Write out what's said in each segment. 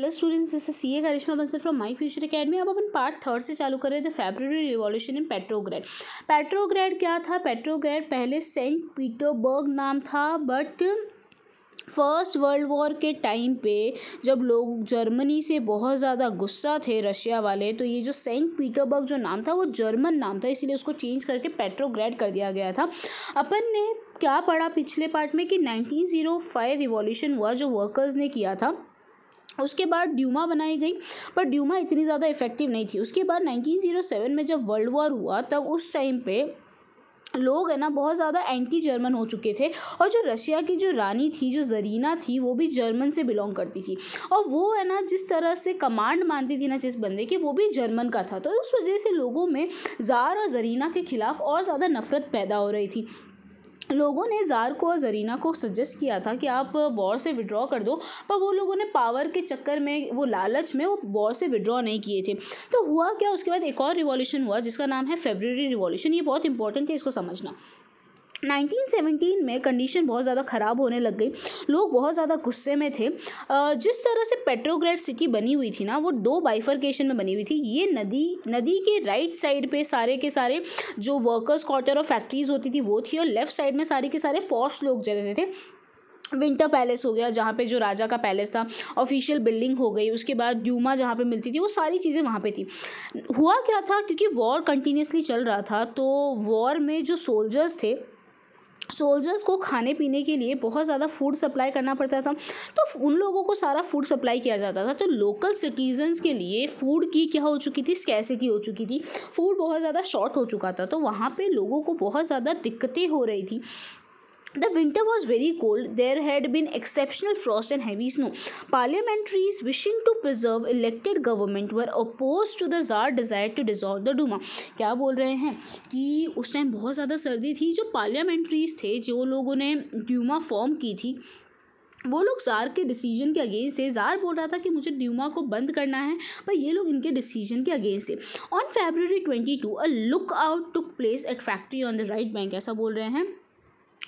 Hello students, this is CA Karishma Bansal from My Future Academy. अब अपन part third से चालू कर रहे थे फेब्रुअरी रिवॉल्यूशन इन पेट्रोग्रेड। पेट्रोग्रेड क्या था? पेट्रोग्रेड पहले सेंट पीटर्सबर्ग नाम था, बट फर्स्ट वर्ल्ड वॉर के टाइम पे जब लोग जर्मनी से बहुत ज़्यादा गुस्सा थे रशिया वाले, तो ये जो सेंट पीटर्सबर्ग जो नाम था वो जर्मन नाम था, इसीलिए उसको चेंज करके पेट्रोग्रेड कर दिया गया था। अपन ने क्या पढ़ा पिछले पार्ट में कि 1905 रिवॉल्यूशन हुआ जो वर्कर्स ने किया था। उसके बाद ड्यूमा बनाई गई, पर ड्यूमा इतनी ज़्यादा इफेक्टिव नहीं थी। उसके बाद 1907 में जब वर्ल्ड वॉर हुआ, तब उस टाइम पे लोग है ना बहुत ज़्यादा एंटी जर्मन हो चुके थे, और जो रशिया की जो रानी थी, जो जरीना थी, वो भी जर्मन से बिलोंग करती थी, और वो है ना जिस तरह से कमांड मानती थी ना जिस बंदे की, वो भी जर्मन का था। तो उस वजह से लोगों में ज़ार और जरीना के खिलाफ और ज़्यादा नफरत पैदा हो रही थी। लोगों ने ज़ार को और जरीना को सजेस्ट किया था कि आप वॉर से विड्रॉ कर दो, पर वो लोगों ने पावर के चक्कर में, वो लालच में, वो वॉर से विड्रॉ नहीं किए थे। तो हुआ क्या, उसके बाद एक और रिवॉल्यूशन हुआ जिसका नाम है फेब्रुअरी रिवॉल्यूशन। ये बहुत इंपॉर्टेंट है, इसको समझना। 1917 में कंडीशन बहुत ज़्यादा ख़राब होने लग गई, लोग बहुत ज़्यादा गुस्से में थे। जिस तरह से पेट्रोग्रेड सिटी बनी हुई थी ना, वो दो बाइफर्केशन में बनी हुई थी। ये नदी के राइट साइड पे सारे के सारे जो वर्कर्स क्वार्टर और फैक्ट्रीज होती थी वो थी, और लेफ्ट साइड में सारे के सारे पॉश लोग रहते थे। विंटर पैलेस हो गया जहाँ पे जो राजा का पैलेस था, ऑफिशियल बिल्डिंग हो गई, उसके बाद ड्यूमा जहाँ पे मिलती थी, वो सारी चीज़ें वहाँ पे थी। हुआ क्या था, क्योंकि वॉर कंटिन्यूसली चल रहा था, तो वॉर में जो सोल्जर्स को खाने पीने के लिए बहुत ज़्यादा फूड सप्लाई करना पड़ता था, तो उन लोगों को सारा फूड सप्लाई किया जाता था। तो लोकल सिटीजन्स के लिए फूड की क्या हो चुकी थी, स्कैसिटी हो चुकी थी, फूड बहुत ज़्यादा शॉर्ट हो चुका था, तो वहाँ पे लोगों को बहुत ज़्यादा दिक्कतें हो रही थी। The winter was very cold. There had been exceptional frost and heavy snow. Parliamentaries wishing to preserve elected government were opposed to the Tsar desire to dissolve the Duma. क्या बोल रहे हैं कि उस टाइम बहुत ज़्यादा सर्दी थी। जो पार्लियामेंट्रीज थे, जो लोगों ने ड्यूमा फॉर्म की थी, वो लोग ज़ार के डिसीजन के अगेंस्ट थे। ज़ार बोल रहा था कि मुझे ड्यूमा को बंद करना है, पर ये लोग इनके डिसीजन के अगेंस्ट थे। On February 22 a look out took place at factory on the right bank. ऐसा बोल रहे हैं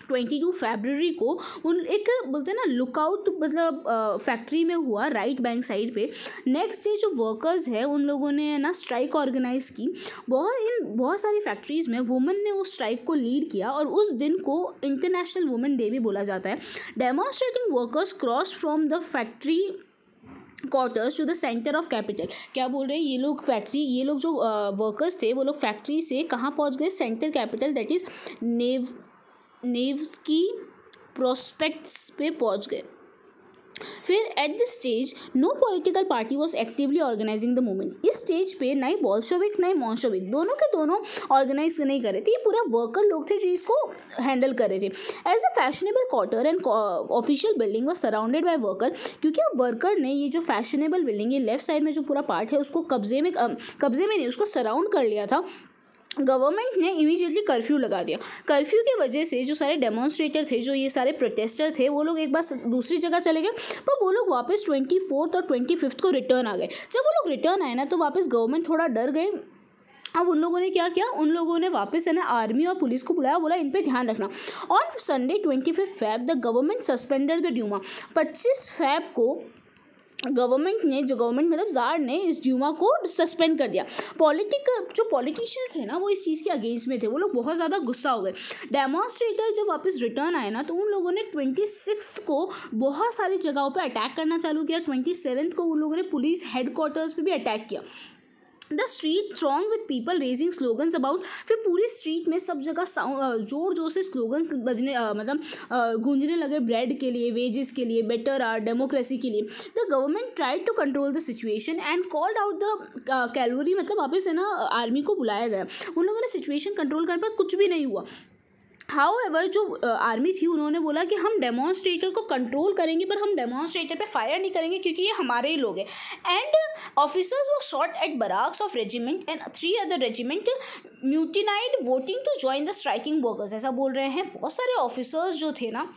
22 फरवरी को उन एक बोलते हैं ना लुकआउट, मतलब फैक्ट्री में हुआ राइट बैंक साइड पे। नेक्स्ट डे जो वर्कर्स है उन लोगों ने ना स्ट्राइक ऑर्गेनाइज की। बहुत सारी फैक्ट्रीज में वुमेन ने उस स्ट्राइक को लीड किया, और उस दिन को इंटरनेशनल वुमेन डे भी बोला जाता है। Demonstrating workers cross from the factory quarters to the centre of capital. क्या बोल रहे हैं ये लोग जो वर्कर्स थे, वो लोग फैक्ट्री से कहाँ पहुँच गए? Centre capital, that is Nevsky prospects पे पहुंच गए। फिर at this stage no political party was actively organising the movement. इस स्टेज पे ना ही बॉल्शेविक ना ही मॉन्शेविक, दोनों के दोनों ऑर्गेनाइज नहीं कर रहे थे, ये पूरा वर्कर लोग थे जो इसको हैंडल कर रहे थे। As a fashionable quarter and official building was surrounded by worker, क्योंकि अब वर्कर ने ये जो फैशनेबल बिल्डिंग, ये लेफ्ट साइड में जो पूरा पार्ट है उसको कब्जे में नहीं, उसको सराउंड कर लिया था। गवर्नमेंट ने इमीडिएटली कर्फ्यू लगा दिया। कर्फ्यू की वजह से जो सारे डेमोन्स्ट्रेटर थे, जो ये सारे प्रोटेस्टर थे, वो लोग एक बार दूसरी जगह चले गए, पर वो लोग वापस 24 और 25 को रिटर्न आ गए। जब वो लोग रिटर्न आए ना, तो वापस गवर्नमेंट थोड़ा डर गए। अब उन लोगों ने क्या किया, उन लोगों ने वापस है ना आर्मी और पुलिस को बुलाया, बोला इन पे ध्यान रखना। On Sunday 25 Feb the government suspended the Duma. 25 Feb को गवर्नमेंट मतलब ज़ार ने इस ड्यूमा को सस्पेंड कर दिया। जो पॉलिटिशियंस थे ना, वो इस चीज़ के अगेंस्ट में थे, वो लोग बहुत ज़्यादा गुस्सा हो गए। डेमोन्स्ट्रेटर जब वापस रिटर्न आए ना, तो उन लोगों ने 26 को बहुत सारी जगहों पे अटैक करना चालू किया। 27 को उन लोगों ने पुलिस हेडक्वार्टर्स पे भी अटैक किया। The street throng with people raising slogans about. फिर पूरी स्ट्रीट में सब जगह जोर जोर से स्लोगन्स बजने गूंजने लगे, ब्रेड के लिए, वेजेस के लिए, बेटर आर, डेमोक्रेसी के लिए। The government tried to control the situation and called out the cavalry, मतलब वापस है ना आर्मी को बुलाया गया। उन लोगों ने सिचुएशन कंट्रोल करने पर कुछ भी नहीं हुआ। हाउएवर जो आर्मी थी, उन्होंने बोला कि हम डेमोन्स्ट्रेटर को कंट्रोल करेंगे, पर हम डेमोन्स्ट्रेटर पे फायर नहीं करेंगे, क्योंकि ये हमारे ही लोग हैं। And officers were shot at barracks of regiment and 3 other regiment mutinied voting to join the striking workers. ऐसा बोल रहे हैं बहुत सारे ऑफिसर्स जो थे ना,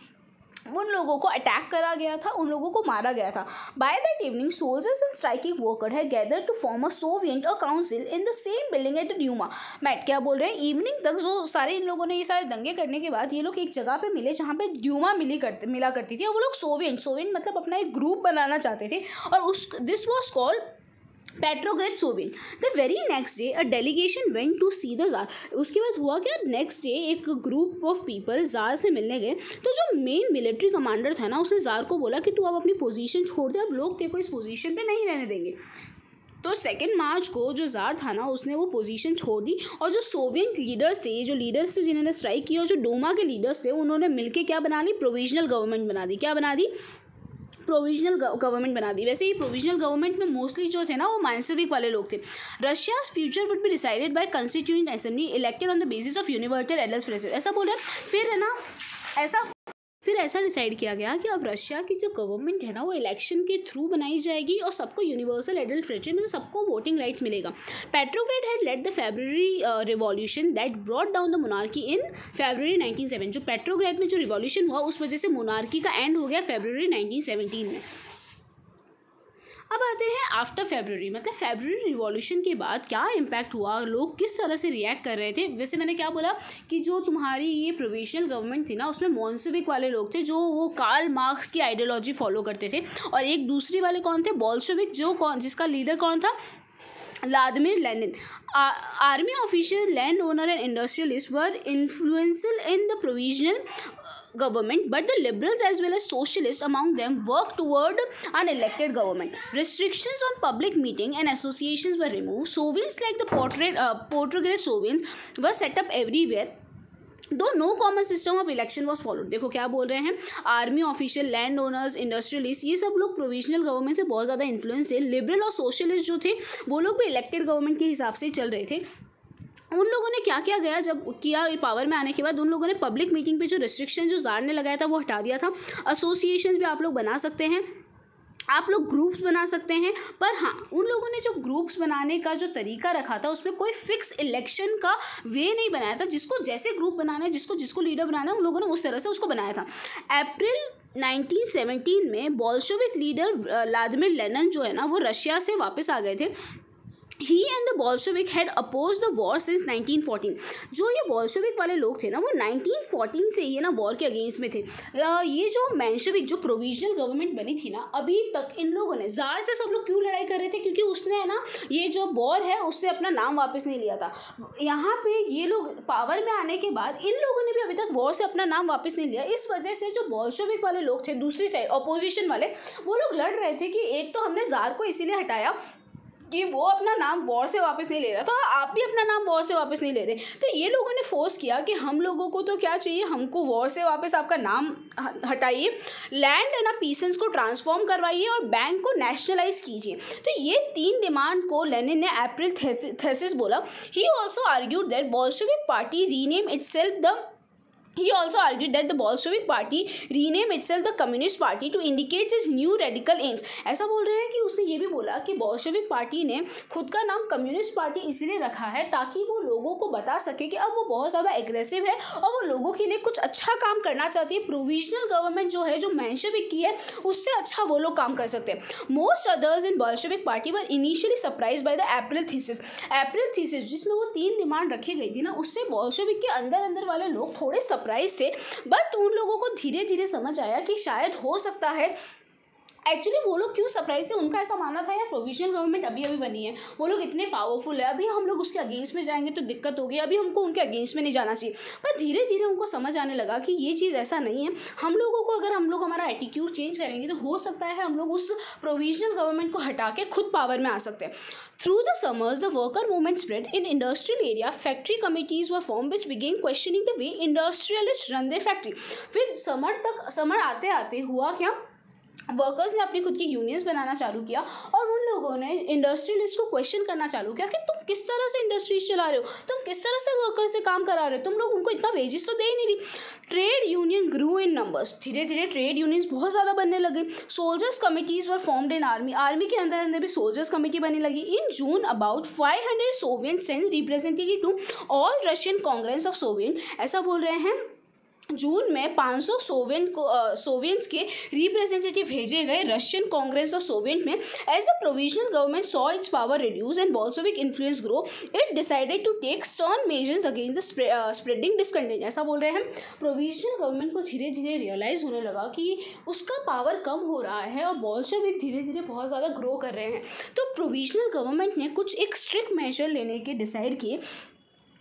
उन लोगों को अटैक करा गया था, उन लोगों को मारा गया था। By that evening soldiers and striking worker है gather to form a soviet और council in the same building at Duma met. क्या बोल रहे हैं, इवनिंग तक जो सारे इन लोगों ने ये सारे दंगे करने के बाद ये लोग एक जगह पे मिले जहाँ पे ड्यूमा मिला करती थी, और वो लोग सोवियत मतलब अपना एक ग्रुप बनाना चाहते थे, और उस this was called Petrograd soviet. The very next day a delegation went to see the tsar. उसके बाद हुआ क्या, नेक्स्ट डे एक ग्रुप ऑफ पीपल जार से मिलने गए, तो जो मेन मिलिट्री कमांडर था ना, उसने जार को बोला कि तू अब अपनी पोजीशन छोड़ दे, अब लोग तेरे को इस पोजीशन पे नहीं रहने देंगे। तो 2 मार्च को जो जार था ना, उसने वो पोजीशन छोड़ दी, और जो सोवियत लीडर्स थे, जो लीडर्स थे जिन्होंने स्ट्राइक किया, और जो डोमा के लीडर्स थे, उन्होंने मिलकर क्या बना ली, प्रोविजनल गवर्नमेंट बना दी। क्या बना दी, प्रोविजनल गवर्नमेंट बना दी। वैसे ही प्रोविजनल गवर्नमेंट में मोस्टली जो थे ना वो मांसविक वाले लोग थे। Russia's future would be decided by constituent assembly elected on the basis of universal adult franchise. ऐसा बोला फिर है ना, फिर ऐसा डिसाइड किया गया कि अब रशिया की जो गवर्नमेंट है ना वो इलेक्शन के थ्रू बनाई जाएगी, और सबको यूनिवर्सल एडल्ट फ्रेसेस मतलब सबको वोटिंग राइट्स मिलेगा। Petrograd had led the February revolution that brought down the monarchy in February 1907। जो पेट्रोग्रेड में जो रिवॉल्यूशन हुआ उस वजह से मोनार्की का एंड हो गया February 1917 में। अब आते हैं आफ्टर फेब्रुअरी, मतलब फेब्रुअरी रिवॉल्यूशन के बाद क्या इम्पैक्ट हुआ, लोग किस तरह से रिएक्ट कर रहे थे। वैसे मैंने क्या बोला कि जो तुम्हारी ये प्रोविजनल गवर्नमेंट थी ना, उसमें मॉन्सविक वाले लोग थे जो वो कार्ल मार्क्स की आइडियोलॉजी फॉलो करते थे, और एक दूसरी वाले कौन थे, बोल्शेविक, जिसका लीडर कौन था, Vladimir Lenin. Army official, land owner and industrialist were influential in the provisional government, but the liberals as well as socialists among them worked toward an elected government. Restrictions on public meeting and associations were removed. Soviets like the Petrograd Soviets were set up everywhere, though no common system of election was followed। देखो क्या बोल रहे हैं, army official, land owners, industrialist, ये सब लोग provisional government से बहुत ज़्यादा इन्फ्लुएंस थे। लिबरल और सोशलिस्ट जो थे वो लोग भी इलेक्टेड गवर्नमेंट के हिसाब से चल रहे थे। उन लोगों ने क्या किया गया, जब किया पावर में आने के बाद उन लोगों ने पब्लिक मीटिंग पे जो रिस्ट्रिक्शन जो जार ने लगाया था वो हटा दिया था। एसोसिएशंस भी आप लोग बना सकते हैं, आप लोग ग्रुप्स बना सकते हैं, पर हाँ उन लोगों ने जो ग्रुप्स बनाने का जो तरीका रखा था उसमें कोई फिक्स इलेक्शन का वे नहीं बनाया था। जिसको जैसे ग्रुप बनाना है, जिसको लीडर बनाना है, उन लोगों ने उस तरह से उसको बनाया था। अप्रैल 1917 में बोल्शेविक लीडर व्लादिमीर लेनिन जो है ना वो रशिया से वापस आ गए थे। He and the Bolshevik had oppose the war since 1914। जो ये बोल्शेविक वाले लोग थे ना वो 1914 से ये ना वॉर के अगेंस्ट में थे। ये जो मेंशेविक जो प्रोविजनल गवर्नमेंट बनी थी ना, अभी तक इन लोगों ने जार से सब लोग क्यों लड़ाई कर रहे थे, क्योंकि उसने है ना ये जो वॉर है उससे अपना नाम वापस नहीं लिया था। यहाँ पे ये लोग पावर में आने के बाद इन लोगों ने भी अभी तक वॉर से अपना नाम वापस नहीं लिया। इस वजह से जो बोल्शेविक वाले लोग थे दूसरी साइड अपोजिशन वाले, वो लोग लड़ रहे थे कि एक तो हमने जार को इसीलिए हटाया कि वो अपना नाम वॉर से वापस नहीं ले रहा, तो आप भी अपना नाम वॉर से वापस नहीं ले रहे। तो ये लोगों ने फोर्स किया कि हम लोगों को तो क्या चाहिए, हमको वॉर से वापस आपका नाम हटाइए, लैंड है ना पीसेंस को ट्रांसफॉर्म करवाइए, और बैंक को नेशनलाइज कीजिए। तो ये 3 डिमांड को लेनिन ने अप्रैल थेसिस बोला। He also argued that Bolshevik party rename itself the He also argued that the Bolshevik party rename itself the Communist Party to indicate its new radical aims। ऐसा बोल रहे हैं कि उसने ये भी बोला कि बोल्शेविक पार्टी ने खुद का नाम कम्युनिस्ट पार्टी इसलिए रखा है ताकि वो लोगों को बता सके कि अब वो बहुत ज़्यादा एग्रेसिव है और वो लोगों के लिए कुछ अच्छा काम करना चाहती है। प्रोविजनल गवर्नमेंट जो है, जो मेंशेविक की है, उससे अच्छा वो लोग काम कर सकते हैं। Most others in Bolshevik party were initially surprise by the April thesis जिसमें वो 3 डिमांड रखी गई थी ना, उससे बोल्शेविक के अंदर वाले लोग थोड़े सरप्राइज थे। बट उन लोगों को धीरे धीरे समझ आया कि शायद हो सकता है, एक्चुअली वो लोग क्यों सरप्राइज थे, उनका ऐसा मानना था यार प्रोविजनल गवर्नमेंट अभी बनी है, वो लोग इतने पावरफुल है, अभी हम लोग उसके अगेंस्ट में जाएंगे तो दिक्कत होगी, अभी हमको उनके अगेंस्ट में नहीं जाना चाहिए। पर धीरे धीरे उनको समझ आने लगा कि ये चीज़ ऐसा नहीं है। हम लोगों को अगर हम लोग हमारा एटीट्यूड चेंज करेंगे तो हो सकता है हम लोग उस प्रोविजनल गवर्नमेंट को हटा के खुद पावर में आ सकते हैं। Through the summers, the worker movement spread in industrial area. Factory committees were formed, which began questioning the way industrialists run their factory. फिर समर आते आते हुआ क्या, वर्कर्स ने अपनी खुद की यूनियंस बनाना चालू किया और उन लोगों ने इंडस्ट्रियलिस्ट को क्वेश्चन करना चालू किया कि तुम किस तरह से इंडस्ट्रीज चला रहे हो, तुम किस तरह से वर्कर से काम करा रहे हो, तुम लोग उनको इतना वेजेस तो दे ही नहीं रही। Trade union grew in numbers, धीरे धीरे ट्रेड यूनियंस बहुत ज़्यादा बनने लगे। Soldiers committees were formed in army के अंदर भी सोल्जर्स कमिटी बनने लगी। In June about 500 soviet sent representative to all Russian congress of soviet. ऐसा बोल रहे हैं जून में 500 सोवियंस के रिप्रेजेंटेटिव भेजे गए रशियन कांग्रेस ऑफ सोवियत में as a provisional government saw its power reduce and Bolshevik influence grow, it decided to take stern measures against the spreading discontent. ऐसा बोल रहे हैं हम, प्रोविजनल गवर्नमेंट को धीरे धीरे रियलाइज होने लगा कि उसका पावर कम हो रहा है और बोल्शेविक धीरे धीरे बहुत ज़्यादा ग्रो कर रहे हैं। तो प्रोविजनल गवर्नमेंट ने कुछ एक स्ट्रिक्ट मेजर लेने के डिसाइड किए।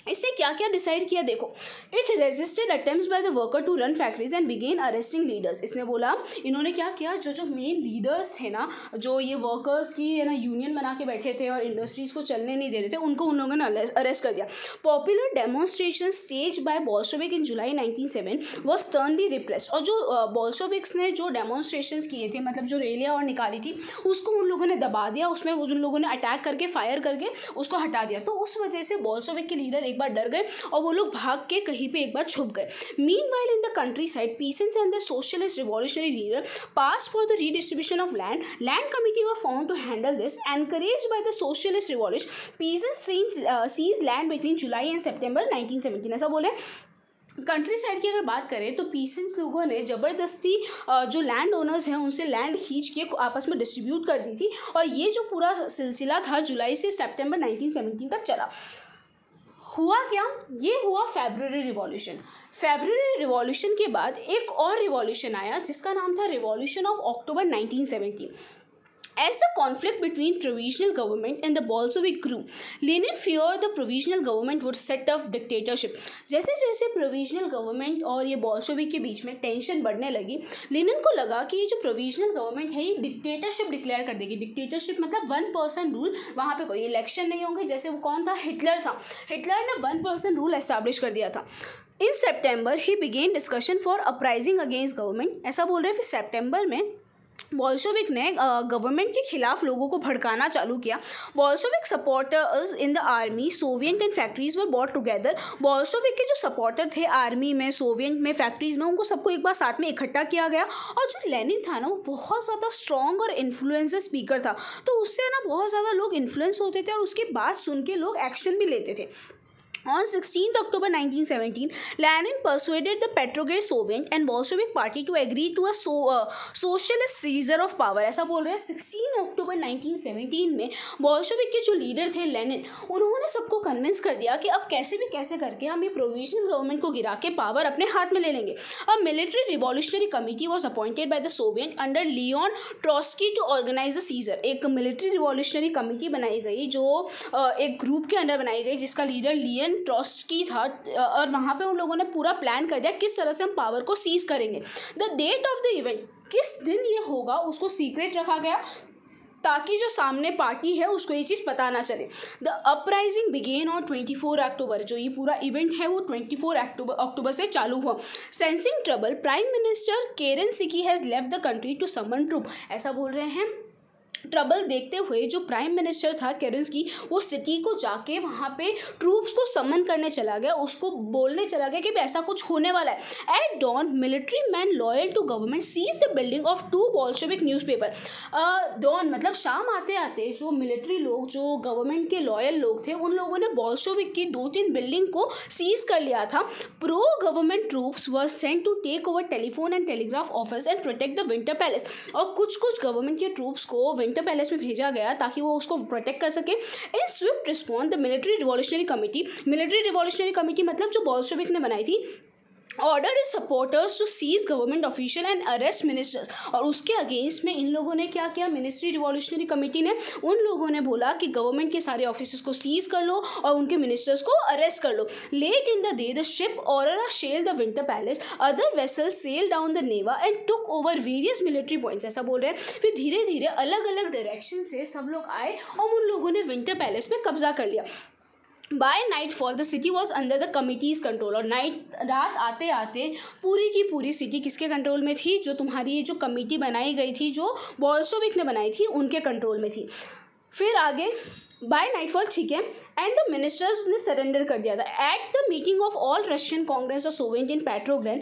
इससे क्या क्या डिसाइड किया देखो, it resisted attempts by the worker to run factories and began arresting leaders. इसने बोला, इन्होंने क्या किया, जो मेन लीडर्स थे ना, जो ये वर्कर्स की है ना यूनियन बना के बैठे थे और इंडस्ट्रीज को चलने नहीं दे रहे थे, उनको उन लोगों ने अरेस्ट कर दिया। Popular demonstration stage by Bolshevik in July 1907 was sternly repressed. और जो बोल्शेविक्स ने जो डेमोन्स्ट्रेशंस किए थे, मतलब जो रैलियाँ और निकाली थी, उसको उन लोगों ने दबा दिया, उसमें उन लोगों ने अटैक करके फायर करके उसको हटा दिया। तो उस वजह से बोल्शेविक के लीडर एक बार डर गए और वो लोग भाग के कहीं पे एक बार छुप गए। Meanwhile in the countryside, peasants and the socialist revolutionary leader passed for the redistribution of land committee were found to handle this, encouraged by the socialist revolution. Peasants seize land between July and September 1917। ऐसा बोले। Country side की अगर बात करें तो peasants लोगों ने ज़बरदस्ती जो लैंड ओनर्स हैं उनसे लैंड खींच के आपस में डिस्ट्रीब्यूट कर दी थी, और ये जो पूरा सिलसिला था जुलाई से सितंबर 1917 तक चला। हुआ क्या, ये हुआ फेब्रुअरी रिवॉल्यूशन। फेब्रुअरी रिवॉल्यूशन के बाद एक और रिवॉल्यूशन आया जिसका नाम था revolution of October 1917। As the conflict between provisional government and the Bolshevik grew, Lenin feared the provisional government would set up dictatorship. जैसे जैसे provisional government और ये Bolshevik के बीच में टेंशन बढ़ने लगी, लेनिन को लगा कि ये जो provisional government है ये डिक्टेटरशिप डिक्लेयर कर देगी। डिक्टेटरशिप मतलब 1 पर्सन रूल, वहाँ पे कोई इलेक्शन नहीं होंगे। जैसे वो कौन था, हिटलर था, हिटलर ने 1 पर्सन रूल एस्टैब्लिश कर दिया था। In September he begin discussion for uprising against government. ऐसा बोल रहे फिर सेप्टेम्बर में बोल्शेविक ने गवर्नमेंट के खिलाफ लोगों को भड़काना चालू किया। Bolshevik supporters in the army, Soviet and factories were brought together. Bolshevik के जो सपोर्टर थे आर्मी में, सोवियत में, फैक्ट्रीज में, उनको सबको एक बार साथ में इकट्ठा किया गया। और जो लेनिन था ना, वो बहुत ज़्यादा स्ट्रॉन्ग और इन्फ्लुएंसर स्पीकर था, तो उससे ना बहुत ज़्यादा लोग इन्फ्लुएंस होते थे और उसके बात सुन के लोग एक्शन भी लेते थे। On 16th October 1917, Lenin persuaded the Petrograd Soviet and Bolshevik party to agree to a socialist seizure of power। ऐसा बोल रहे हैं 16 अक्टूबर 1917 में बोल्शेविक के जो लीडर थे लेनिन, उन्होंने सबको कन्विंस कर दिया कि अब कैसे भी कैसे करके हम ये प्रोविजनल गवर्नमेंट को गिरा के पावर अपने हाथ में ले लेंगे। अब military revolutionary committee was appointed by the soviet under Leon Trotsky to organise the seizure. एक मिलिट्री रिवॉल्यूशनरी कमिटी बनाई गई जो एक ग्रुप के अंडर बनाई गई जिसका लीडर लियन ट्रॉस्की था, और वहाँ पे उन लोगों ने पूरा प्लान कर दिया किस तरह से हम पावर को सीज करेंगे। The date of the event, किस दिन ये होगा, उसको सीक्रेट रखा गया ताकि जो सामने पार्टी है उसको ये चीज़ पता ना चले। द अपराइजिंग बिगेन ऑन 24 अक्टूबर। जो ये पूरा इवेंट है वो 24 अक्टूबर से चालू हुआ। Sensing trouble, prime minister Kerensky has left the country to summon troop. ऐसा बोल रहे हैं, ट्रबल देखते हुए जो प्राइम मिनिस्टर था केरेंस्की, वो सिटी को जाके वहाँ पे ट्रूप्स को समन करने चला गया, उसको बोलने चला गया कि ऐसा कुछ होने वाला है। At dawn military man loyal to government seize the building of 2 Bolshevik newspaper. Dawn मतलब शाम आते आते जो मिलिट्री लोग, जो गवर्नमेंट के लॉयल लोग थे, उन लोगों ने बोल्शेविक की 2-3 बिल्डिंग को सीज कर लिया था। Pro government troops were sent to take over telephone and telegraph office and protect the Winter Palace. और कुछ गवर्नमेंट के ट्रूप्स को विंटर पैलेस में भेजा गया ताकि वो उसको प्रोटेक्ट कर सके। In swift response the military revolutionary committee मतलब जो बोल्शेविक ने बनाई थी, order is supporters to seize government official and arrest ministers. और उसके अगेंस्ट में इन लोगों ने क्या किया, मिनिस्ट्री रिवॉल्यूशनरी कमेटी ने, उन लोगों ने बोला कि गवर्नमेंट के सारे ऑफिसर्स को सीज कर लो और उनके मिनिस्टर्स को अरेस्ट कर लो। Late in the day the ship Aurora shelled the Winter Palace, other vessels sailed down the Neva and took over various military points. ऐसा बोल रहे हैं। फिर धीरे धीरे अलग अलग डायरेक्शन से सब लोग आए और उन लोगों ने विंटर पैलेस पे कब्जा कर लिया। By nightfall the city was under the committee's control. और रात आते आते पूरी की पूरी सिटी किसके कंट्रोल में थी, जो तुम्हारी जो कमेटी बनाई गई थी, जो बोल्शेविक ने बनाई थी, उनके कंट्रोल में थी। फिर आगे बाय नाइटफॉल, ठीक है, एंड द मिनिस्टर्स ने सरेंडर कर दिया था। At the meeting of all Russian congress और soviet in Petrograd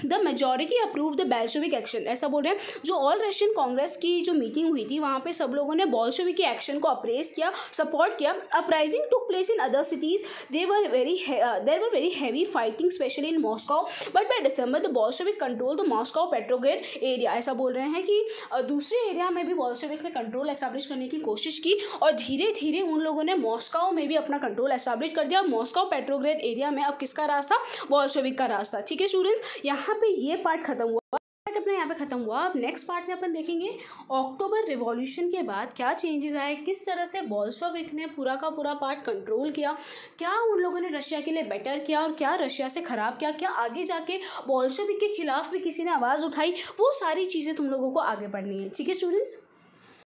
the majority approve the Bolshevik action. ऐसा बोल रहे हैं, जो ऑल रशियन कांग्रेस की जो मीटिंग हुई थी वहाँ पे सब लोगों ने बॉल्शेविक के एक्शन को अप्रेस किया, सपोर्ट किया। Uprising took place in other cities, there were very heavy fighting specially in Moscow, but by December the Bolshevik control the Moscow Petrograd area. ऐसा बोल रहे हैं कि दूसरे एरिया में भी बॉल्शेविक ने कंट्रोल एस्टैब्लिश करने की कोशिश की और धीरे धीरे उन लोगों ने मॉस्को में भी अपना कंट्रोल एस्टैब्लिश कर दिया। मॉस्को पेट्रोग्राड एरिया में अब किसका राज था? बॉल्शेविक का राज था। ठीक है स्टूडेंट्स, यहाँ पे ये पार्ट खत्म हुआ, अपना यहाँ पे खत्म हुआ। अब नेक्स्ट पार्ट में अपन देखेंगे अक्टूबर रिवॉल्यूशन के बाद क्या चेंजेस आए, किस तरह से बॉल्शेविक ने पूरा का पूरा पार्ट कंट्रोल किया, क्या उन लोगों ने रशिया के लिए बेटर किया और क्या रशिया से ख़राब किया, क्या आगे जाके बॉल्शेविक के खिलाफ भी किसी ने आवाज़ उठाई, वो सारी चीज़ें तुम लोगों को आगे पढ़नी है। ठीक है स्टूडेंट्स।